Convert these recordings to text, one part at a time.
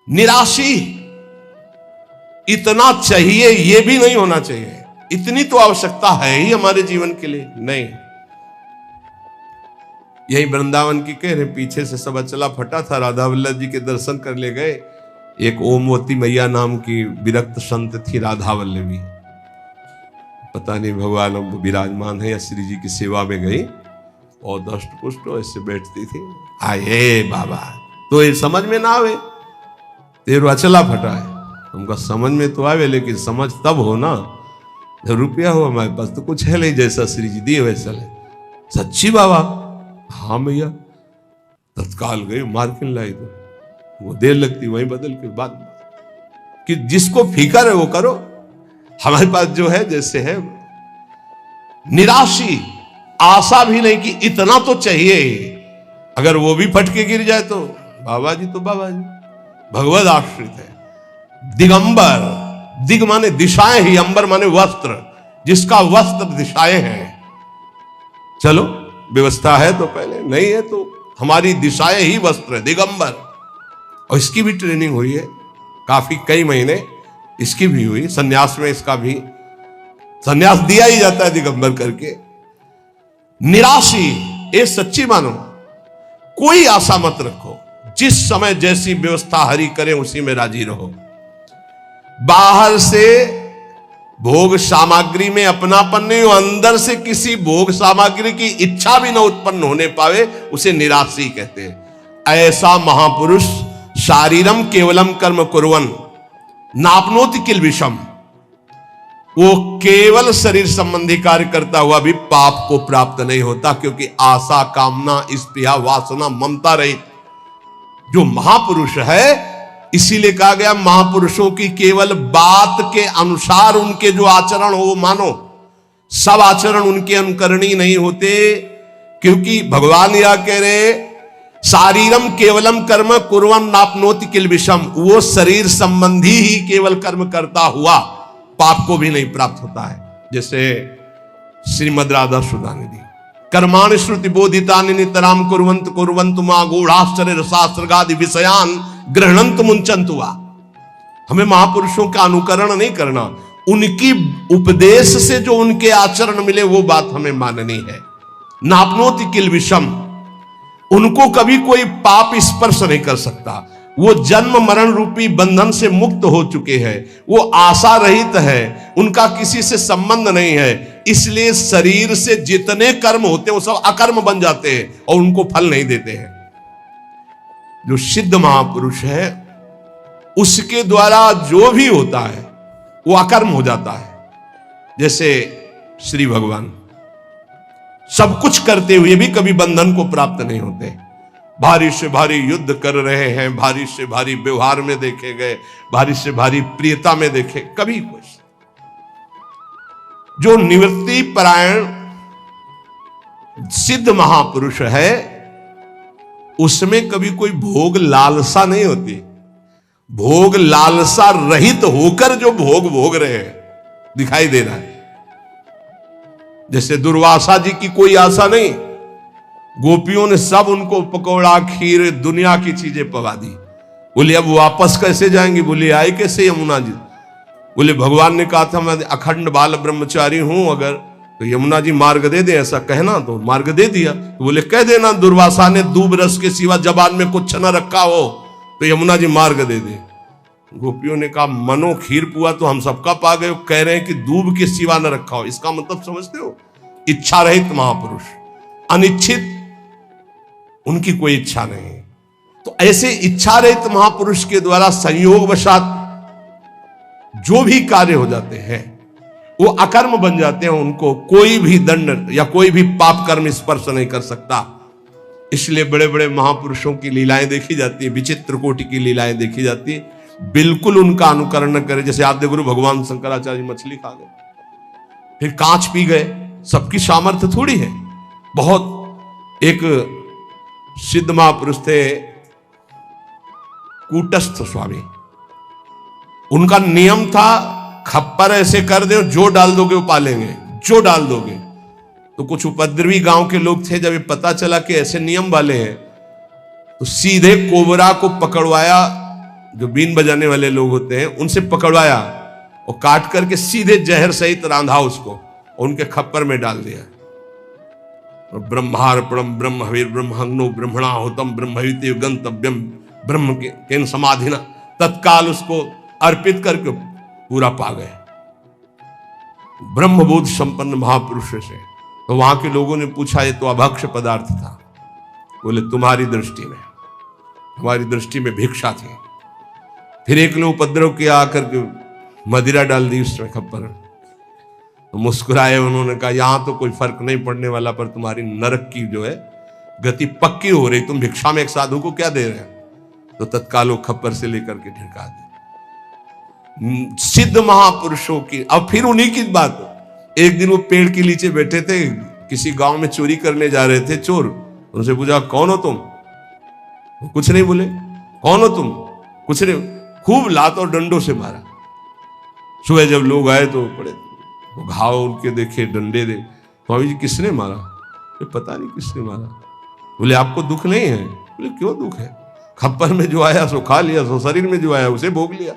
निराशी, इतना चाहिए ये भी नहीं होना चाहिए, इतनी तो आवश्यकता है ही हमारे जीवन के लिए नहीं। यही वृंदावन की कह रहे, पीछे से सब अचला फटा था, राधा वल्लभ जी के दर्शन कर ले गए। एक ओमवती मैया नाम की विरक्त संत थी राधा वल्लभी, पता नहीं भगवान अब विराजमान है या श्री जी की सेवा में गई और दष्ट पुष्ट ऐसे बैठती थी। आए बाबा तो ये समझ में ना आवे, तेरो अचला फटा है, तुमका समझ में तो आवे, लेकिन समझ तब हो ना जब रुपया हो हमारे पास, तो कुछ है नहीं, जैसा श्री जी दिए वैसा ले। सच्ची बाबा? हाँ भैया। तत्काल गई मार्किन लाई, तो वो देर लगती वहीं बदल के बाद कि जिसको फिकर है वो करो, हमारे पास जो है जैसे है। निराशी, आशा भी नहीं कि इतना तो चाहिए ही, अगर वो भी फटके गिर जाए तो बाबा जी तो बाबा जी, भगवद आश्रित है। दिगंबर, दिग माने दिशाएं ही, अंबर माने वस्त्र, जिसका वस्त्र दिशाएं हैं। चलो व्यवस्था है तो पहले, नहीं है तो हमारी दिशाएं ही वस्त्र है, दिगंबर। और इसकी भी ट्रेनिंग हुई है काफी, कई महीने इसकी भी हुई। सन्यास में इसका भी सन्यास दिया ही जाता है दिगंबर करके। निराशी, ये सच्ची मानो, कोई आशा मत रखो, जिस समय जैसी व्यवस्था हरि करे उसी में राजी रहो। बाहर से भोग सामग्री में अपनापन नहीं हो, अंदर से किसी भोग सामग्री की इच्छा भी न उत्पन्न होने पावे, उसे निराशी कहते हैं। ऐसा महापुरुष शारीरम केवलम कर्म कुर्वन नापनोति किल विषम, वो केवल शरीर संबंधी कार्य करता हुआ भी पाप को प्राप्त नहीं होता, क्योंकि आशा, कामना, स्पृहा, वासना, ममता रहित जो महापुरुष है, इसीलिए कहा गया महापुरुषों की केवल बात के अनुसार उनके जो आचरण हो वो मानो। सब आचरण उनके अनुकरणीय नहीं होते, क्योंकि भगवान यह कह रहे शारीरम केवलम कर्म कुर्वन् नाप्नोति किल विषम, वो शरीर संबंधी ही केवल कर्म करता हुआ पाप को भी नहीं प्राप्त होता है। जैसे श्रीमद् राधा सुधानिधि, कर्माणि श्रुति बोधितानि नितराम कुर्वन्तु कुर्वन्तु मा गूढ़ाश्चर्य रसास्त्रगादि विषयान गृह्णन्तु मुञ्चन्तु वा। हमें महापुरुषों का अनुकरण नहीं करना, उनकी उपदेश से जो उनके आचरण मिले वो बात हमें माननी है। नापनोति किल विषम, उनको कभी कोई पाप स्पर्श नहीं कर सकता, वो जन्म मरण रूपी बंधन से मुक्त हो चुके हैं, वो आशा रहित है, उनका किसी से संबंध नहीं है, इसलिए शरीर से जितने कर्म होते हैं वो सब अकर्म बन जाते हैं और उनको फल नहीं देते हैं। जो सिद्ध महापुरुष है उसके द्वारा जो भी होता है वो अकर्म हो जाता है। जैसे श्री भगवान सब कुछ करते हुए भी कभी बंधन को प्राप्त नहीं होते, भारी से भारी युद्ध कर रहे हैं, भारी से भारी व्यवहार में देखे गए, भारी से भारी प्रियता में देखे, कभी कुछ। जो निवृत्ति परायण सिद्ध महापुरुष है उसमें कभी कोई भोग लालसा नहीं होती। भोग लालसा रहित होकर जो भोग भोग रहे हैं दिखाई दे रहा है। जैसे दुर्वासा जी की कोई आशा नहीं, गोपियों ने सब उनको पकौड़ा, खीर, दुनिया की चीजें पका दी। बोले अब वापस कैसे जाएंगे? बोले आए कैसे यमुना जी? बोले भगवान ने कहा था मैं अखंड बाल ब्रह्मचारी हूं, अगर तो यमुना जी मार्ग दे दे, ऐसा कहना, तो मार्ग दे दिया। तो बोले कह देना दुर्वासा ने दूब रस के सिवा जबान में कुछ न रखा हो तो यमुना जी मार्ग दे दे। गोपियों ने कहा मनो खीर पुआ तो हम सबका पा गए, कह रहे हैं कि दूब के सिवा न रखा हो, इसका मतलब समझते हो? इच्छा रहित महापुरुष, अनिच्छित, उनकी कोई इच्छा नहीं। तो ऐसे इच्छा रहित महापुरुष के द्वारा संयोग वशात जो भी कार्य हो जाते हैं वो अकर्म बन जाते हैं, उनको कोई भी दंड या कोई भी पाप कर्म स्पर्श नहीं कर सकता। इसलिए बड़े बड़े महापुरुषों की लीलाएं देखी जाती है, विचित्र कोटि की लीलाएं देखी जाती है, बिल्कुल उनका अनुकरण न करे। जैसे आद्य गुरु भगवान शंकराचार्य मछली खा गए, फिर कांच पी गए, सबकी सामर्थ्य थोड़ी है। बहुत एक सिद्ध महापुरुष थे कूटस्थ स्वामी, उनका नियम था खप्पर ऐसे कर दो, जो डाल दोगे वो पालेंगे, जो डाल दोगे। तो कुछ उपद्रवी गांव के लोग थे, जब ये पता चला कि ऐसे नियम वाले हैं तो सीधे कोबरा को पकड़वाया जो बीन बजाने वाले लोग होते हैं उनसे पकड़वाया और काट करके सीधे जहर सहित रांधा उसको और उनके खप्पर में डाल दिया। और ब्रह्मार्पणम ब्रह्म हविर ब्रह्मण्यो ब्रह्मणाहुतम ब्रह्मविति गंतव्यम ब्रह्म के समाधिना, तत्काल उसको अर्पित करके पूरा पा गए ब्रह्मबोध संपन्न महापुरुष से। तो वहां के लोगों ने पूछा ये तो अभक्ष्य पदार्थ था। बोले तुम्हारी दृष्टि में, हमारी दृष्टि में भिक्षा थी। फिर एक ने उपद्रव किया, आकर के मदिरा डाल दी उसमें खप्पर। तो मुस्कुराए उन्होंने कहा यहां तो कोई फर्क नहीं पड़ने वाला, पर तुम्हारी नरक की जो है गति पक्की हो रही। तुम भिक्षा में एक साधु को क्या दे रहे हैं? तो तत्काल वो खप्पर से लेकर के ढिड़का दे। सिद्ध महापुरुषों की। अब फिर उन्हीं की बात, एक दिन वो पेड़ के नीचे बैठे थे, किसी गांव में चोरी करने जा रहे थे चोर। उनसे पूछा कौन हो तुम? वो कुछ नहीं बोले। कौन हो तुम? कुछ नहीं। खूब लात और डंडों से मारा। सुबह जब लोग आए तो बड़े वो घाव उनके देखे, डंडे दे। स्वामी जी किसने मारा? पता नहीं किसने मारा। बोले आपको दुख नहीं है? बोले क्यों दुख है? खप्पर में जो आया सो खा लिया, सो शरीर में जो आया उसे भोग लिया।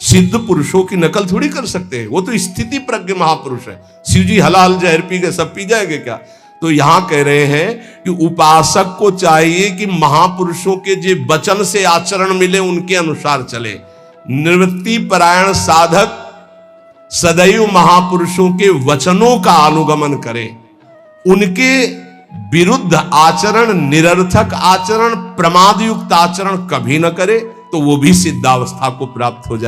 सिद्ध पुरुषों की नकल थोड़ी कर सकते हैं, वो तो स्थिति प्रज्ञ महापुरुष है। शिव जी हलाल जहर पी गए, सब पी जाएंगे क्या? तो यहां कह रहे हैं कि उपासक को चाहिए कि महापुरुषों के जो वचन से आचरण मिले उनके अनुसार चले। निवृत्ति परायण साधक सदैव महापुरुषों के वचनों का अनुगमन करे, उनके विरुद्ध आचरण, निरर्थक आचरण, प्रमादयुक्त आचरण कभी न करे, तो वो भी सिद्धावस्था को प्राप्त हो जाए।